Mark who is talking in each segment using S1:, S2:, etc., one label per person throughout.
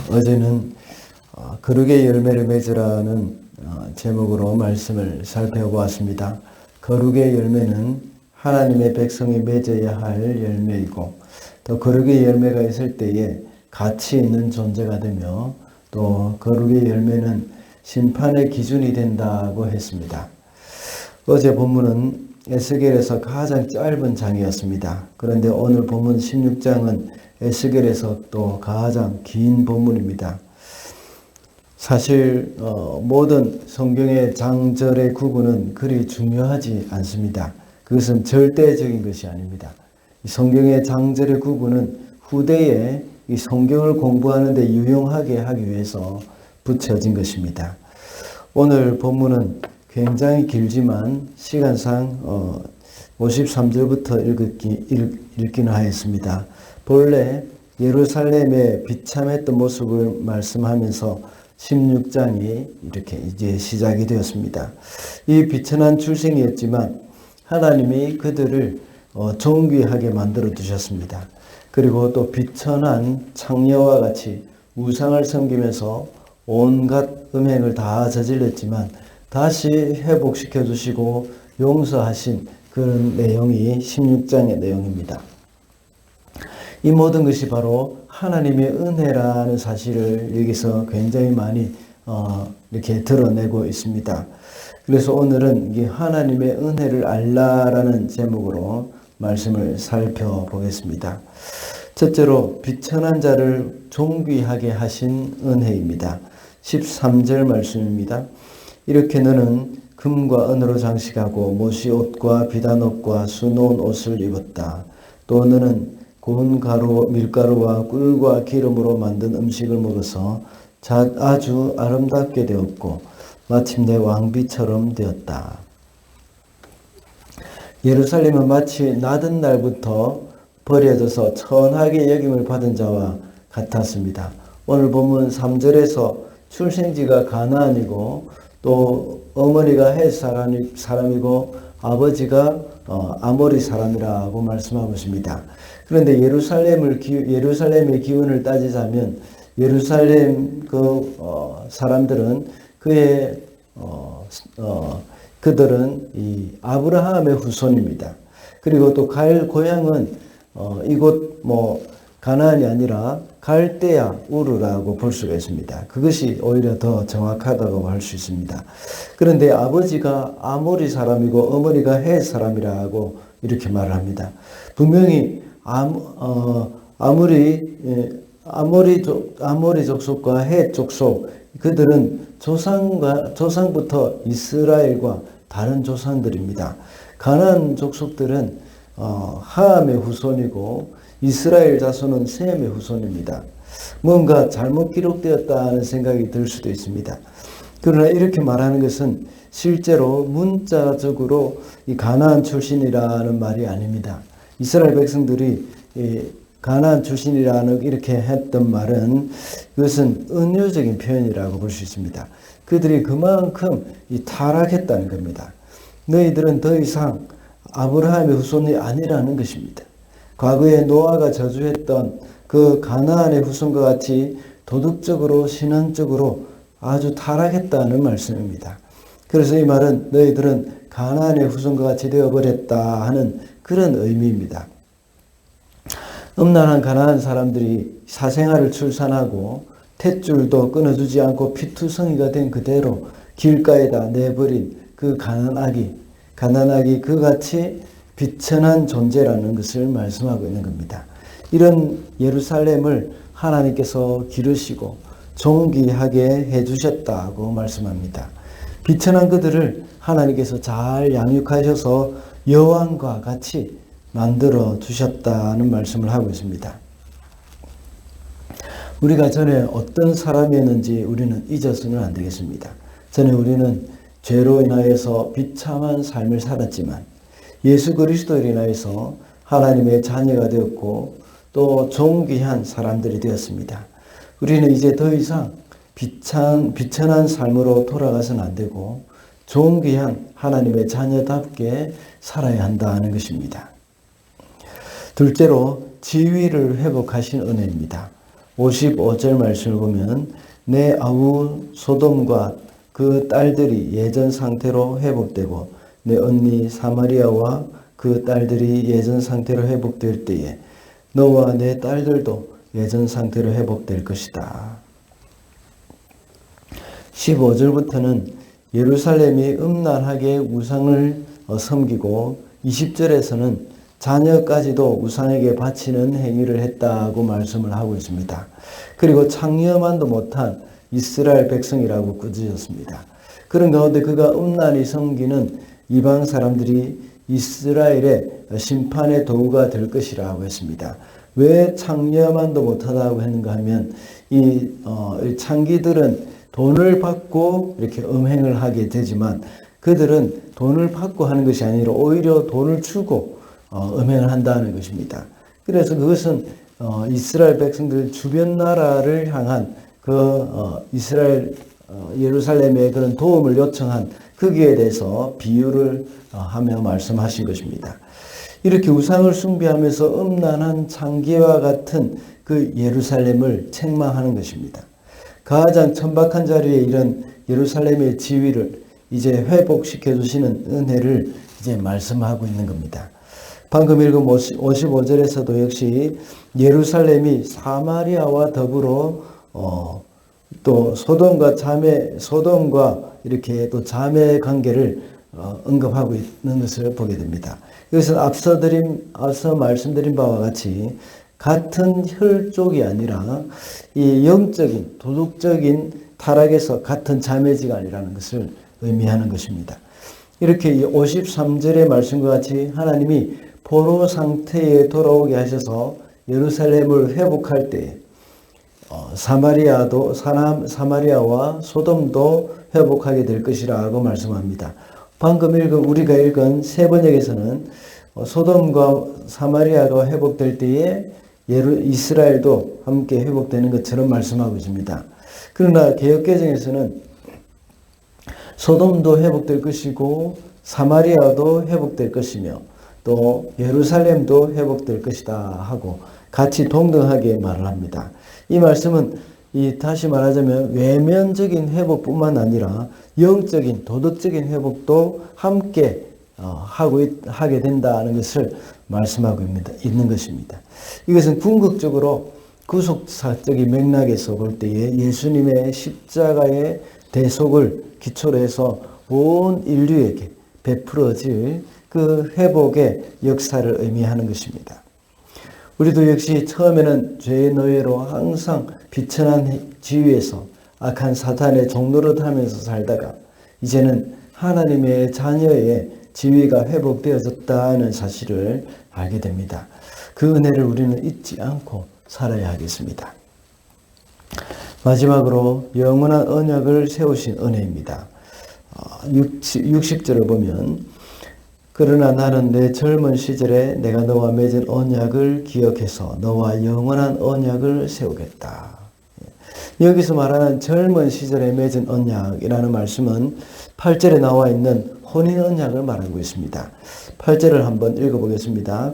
S1: 어제는 거룩의 열매를 맺으라는 제목으로 말씀을 살펴보았습니다. 거룩의 열매는 하나님의 백성이 맺어야 할 열매이고, 또 거룩의 열매가 있을 때에 가치 있는 존재가 되며, 또 거룩의 열매는 심판의 기준이 된다고 했습니다. 어제 본문은 에스겔에서 가장 짧은 장이었습니다. 그런데 오늘 본문 16장은 에스겔에서 또 가장 긴 본문입니다. 사실 모든 성경의 장절의 구분은 그리 중요하지 않습니다. 그것은 절대적인 것이 아닙니다. 성경의 장절의 구분은 후대에 이 성경을 공부하는 데 유용하게 하기 위해서 붙여진 것입니다. 오늘 본문은 굉장히 길지만 시간상 53절부터 읽기는 하였습니다. 본래 예루살렘의 비참했던 모습을 말씀하면서 16장이 이렇게 이제 시작이 되었습니다. 이 비천한 출생이었지만 하나님이 그들을 존귀하게 만들어 두셨습니다. 그리고 또 비천한 창녀와 같이 우상을 섬기면서 온갖 음행을 다 저질렀지만 다시 회복시켜 주시고 용서하신 그런 내용이 16장의 내용입니다. 이 모든 것이 바로 하나님의 은혜라는 사실을 여기서 굉장히 많이 이렇게 드러내고 있습니다. 그래서 오늘은 이 하나님의 은혜를 알라라는 제목으로 말씀을 살펴보겠습니다. 첫째로 비천한 자를 존귀하게 하신 은혜입니다. 13절 말씀입니다. 이렇게 너는 금과 은으로 장식하고 못이옷과 비단옷과 수놓은 옷을 입었다. 또 너는 고운 가루, 밀가루와 꿀과 기름으로 만든 음식을 먹어서 아주 아름답게 되었고 마침내 왕비처럼 되었다. 예루살렘은 마치 낳은 날부터 버려져서 천하게 여김을 받은 자와 같았습니다. 오늘 본문 3절에서 출생지가 가나안이고 또 어머니가 헷 사람이고 아버지가 아모리 사람이라고 말씀하고 있습니다. 그런데 예루살렘의 기원을 따지자면 예루살렘 사람들은 그들은 이 아브라함의 후손입니다. 그리고 또 갈 고향은 이곳 가나안이 아니라 갈대아 우르라고 볼 수가 있습니다. 그것이 오히려 더 정확하다고 할 수 있습니다. 그런데 아버지가 아모리 사람이고 어머니가 헷 사람이라고 이렇게 말을 합니다. 분명히 아모리 족속과 헷 족속, 그들은 조상부터 이스라엘과 다른 조상들입니다. 가나안 족속들은 함의 후손이고 이스라엘 자손은 셈의 후손입니다. 뭔가 잘못 기록되었다는 생각이 들 수도 있습니다. 그러나 이렇게 말하는 것은 실제로 문자적으로 이 가나안 출신이라는 말이 아닙니다. 이스라엘 백성들이 가나안 출신이라는 이렇게 했던 말은 그것은 은유적인 표현이라고 볼 수 있습니다. 그들이 그만큼 타락했다는 겁니다. 너희들은 더 이상 아브라함의 후손이 아니라는 것입니다. 과거에 노아가 저주했던 그 가나안의 후손과 같이 도덕적으로 신앙적으로 아주 타락했다는 말씀입니다. 그래서 이 말은 너희들은 가나안의 후손과 같이 되어버렸다 하는 그런 의미입니다. 음란한 가나안 사람들이 사생아를 출산하고 탯줄도 끊어주지 않고 피투성이가 된 그대로 길가에다 내버린 그 가난아기 그같이 비천한 존재라는 것을 말씀하고 있는 겁니다. 이런 예루살렘을 하나님께서 기르시고 존귀하게 해주셨다고 말씀합니다. 비천한 그들을 하나님께서 잘 양육하셔서 여왕과 같이 만들어 주셨다는 말씀을 하고 있습니다. 우리가 전에 어떤 사람이었는지 우리는 잊어서는 안 되겠습니다. 전에 우리는 죄로 인하여서 비참한 삶을 살았지만 예수 그리스도로 인하여서 하나님의 자녀가 되었고 또 존귀한 사람들이 되었습니다. 우리는 이제 더 이상 비천한 삶으로 돌아가서는 안 되고 존귀한 하나님의 자녀답게 살아야 한다는 것입니다. 둘째로 지위를 회복하신 은혜입니다. 55절 말씀을 보면 내 아우 소돔과 그 딸들이 예전 상태로 회복되고 내 언니 사마리아와 그 딸들이 예전 상태로 회복될 때에 너와 내 딸들도 예전 상태로 회복될 것이다. 15절부터는 예루살렘이 음란하게 우상을 섬기고 20절에서는 자녀까지도 우상에게 바치는 행위를 했다고 말씀을 하고 있습니다. 그리고 창녀만도 못한 이스라엘 백성이라고 꾸짖었습니다. 그런 가운데 그가 음란히 섬기는 이방 사람들이 이스라엘의 심판의 도구가 될 것이라고 했습니다. 왜 창녀만도 못하다고 했는가 하면 이 창기들은 돈을 받고 이렇게 음행을 하게 되지만 그들은 돈을 받고 하는 것이 아니라 오히려 돈을 주고 음행을 한다는 것입니다. 그래서 그것은 이스라엘 백성들 주변 나라를 향한 이스라엘 예루살렘의 그런 도움을 요청한 거기에 대해서 비유를 하며 말씀하신 것입니다. 이렇게 우상을 숭배하면서 음란한 창기와 같은 그 예루살렘을 책망하는 것입니다. 가장 천박한 자리에 이른 예루살렘의 지위를 이제 회복시켜 주시는 은혜를 이제 말씀하고 있는 겁니다. 방금 읽은 55절에서도 역시 예루살렘이 사마리아와 더불어 또 소돔과 이렇게 또 자매 관계를 언급하고 있는 것을 보게 됩니다. 여기서 앞서 말씀드린 바와 같이 같은 혈족이 아니라 이 영적인 도덕적인 타락에서 같은 자매지간이라는 것을 의미하는 것입니다. 이렇게 53절의 말씀과 같이 하나님이 포로 상태에 돌아오게 하셔서 예루살렘을 회복할 때 사마리아와 소돔도 회복하게 될 것이라고 말씀합니다. 방금 우리가 읽은 세 번역에서는 소돔과 사마리아가 회복될 때에 이스라엘도 함께 회복되는 것처럼 말씀하고 있습니다. 그러나 개역개정에서는 소돔도 회복될 것이고 사마리아도 회복될 것이며 또 예루살렘도 회복될 것이다 하고 같이 동등하게 말을 합니다. 이 말씀은 다시 말하자면 외면적인 회복뿐만 아니라 영적인 도덕적인 회복도 함께 하게 된다는 것을 말씀하고 있는 것입니다. 이것은 궁극적으로 구속사적인 맥락에서 볼 때에 예수님의 십자가의 대속을 기초로 해서 온 인류에게 베풀어질 그 회복의 역사를 의미하는 것입니다. 우리도 역시 처음에는 죄의 노예로 항상 비천한 지위에서 악한 사탄의 종노릇하면서 살다가 이제는 하나님의 자녀의 지위가 회복되어졌다는 사실을 알게 됩니다. 그 은혜를 우리는 잊지 않고 살아야 하겠습니다. 마지막으로 영원한 언약을 세우신 은혜입니다. 60절을 보면 그러나 나는 내 젊은 시절에 내가 너와 맺은 언약을 기억해서 너와 영원한 언약을 세우겠다. 여기서 말하는 젊은 시절에 맺은 언약이라는 말씀은 8절에 나와 있는 혼인 언약을 말하고 있습니다. 8절을 한번 읽어보겠습니다.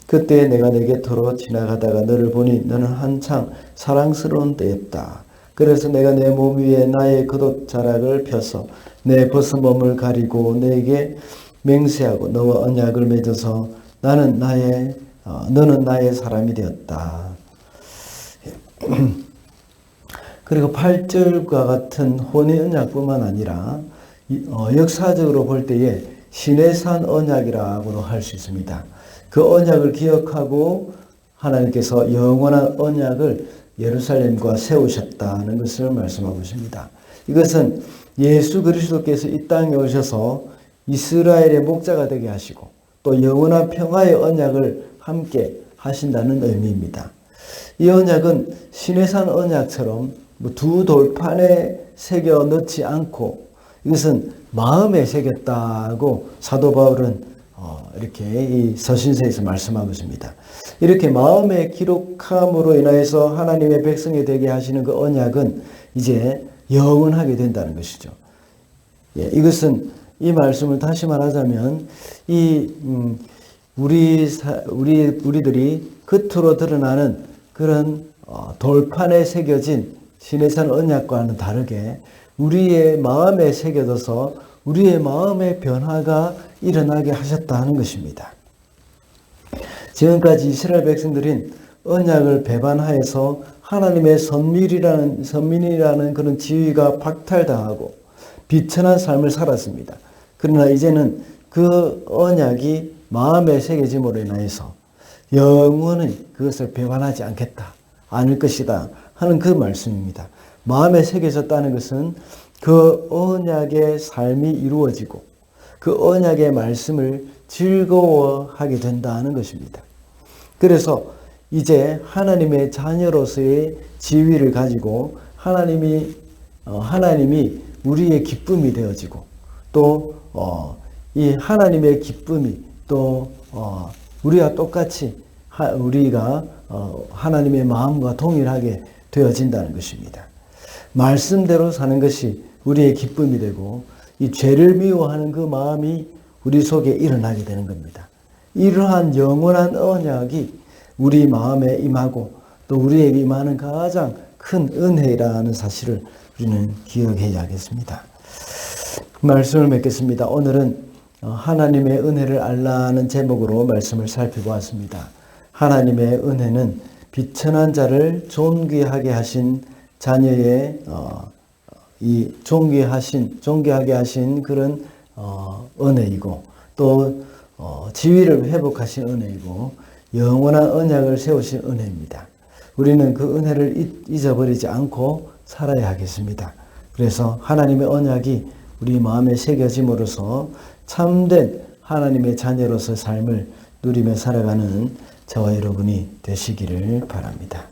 S1: 그때 내가 내 곁으로 지나가다가 너를 보니 너는 한창 사랑스러운 때였다. 그래서 내가 내 몸 위에 나의 겉옷자락을 펴서 내 벗은 몸을 가리고 내게 맹세하고 너와 언약을 맺어서 너는 나의 사람이 되었다. 그리고 8절과 같은 혼인 언약뿐만 아니라 역사적으로 볼 때에 시내산 언약이라고도 할 수 있습니다. 그 언약을 기억하고 하나님께서 영원한 언약을 예루살렘과 세우셨다는 것을 말씀하고 있습니다. 이것은 예수 그리스도께서 이 땅에 오셔서 이스라엘의 목자가 되게 하시고 또 영원한 평화의 언약을 함께 하신다는 의미입니다. 이 언약은 시내산 언약처럼 두 돌판에 새겨 넣지 않고 이것은 마음에 새겼다고 사도 바울은 이렇게 이 서신서에서 말씀하고 있습니다. 이렇게 마음에 기록함으로 인하여서 하나님의 백성이 되게 하시는 그 언약은 이제 영원하게 된다는 것이죠. 이것은 이 말씀을 다시 말하자면 우리들이 겉으로 드러나는 그런 돌판에 새겨진 시내산 언약과는 다르게 우리의 마음에 새겨져서 우리의 마음의 변화가 일어나게 하셨다 하는 것입니다. 지금까지 이스라엘 백성들은 언약을 배반하여서 하나님의 선민이라는 그런 지위가 박탈당하고 비천한 삶을 살았습니다. 그러나 이제는 그 언약이 마음에 새겨짐으로 인하여서 영원히 그것을 배반하지 않을 것이다 하는 그 말씀입니다. 마음에 새겨졌다는 것은 그 언약의 삶이 이루어지고 그 언약의 말씀을 즐거워하게 된다는 것입니다. 그래서 이제 하나님의 자녀로서의 지위를 가지고 하나님이 우리의 기쁨이 되어지고 또 이 하나님의 기쁨이 또 우리와 똑같이 우리가 하나님의 마음과 동일하게 되어진다는 것입니다. 말씀대로 사는 것이 우리의 기쁨이 되고 이 죄를 미워하는 그 마음이 우리 속에 일어나게 되는 겁니다. 이러한 영원한 언약이 우리 마음에 임하고 또 우리에게 임하는 가장 큰 은혜라는 사실을 우리는 기억해야겠습니다. 말씀을 맺겠습니다. 오늘은 하나님의 은혜를 알라는 제목으로 말씀을 살펴보았습니다. 하나님의 은혜는 비천한 자를 존귀하게 하신 자녀의 존귀하게 하신 그런 은혜이고 또 지위를 회복하신 은혜이고 영원한 언약을 세우신 은혜입니다. 우리는 그 은혜를 잊어버리지 않고 살아야 하겠습니다. 그래서 하나님의 언약이 우리 마음에 새겨짐으로써 참된 하나님의 자녀로서 삶을 누리며 살아가는 저와 여러분이 되시기를 바랍니다.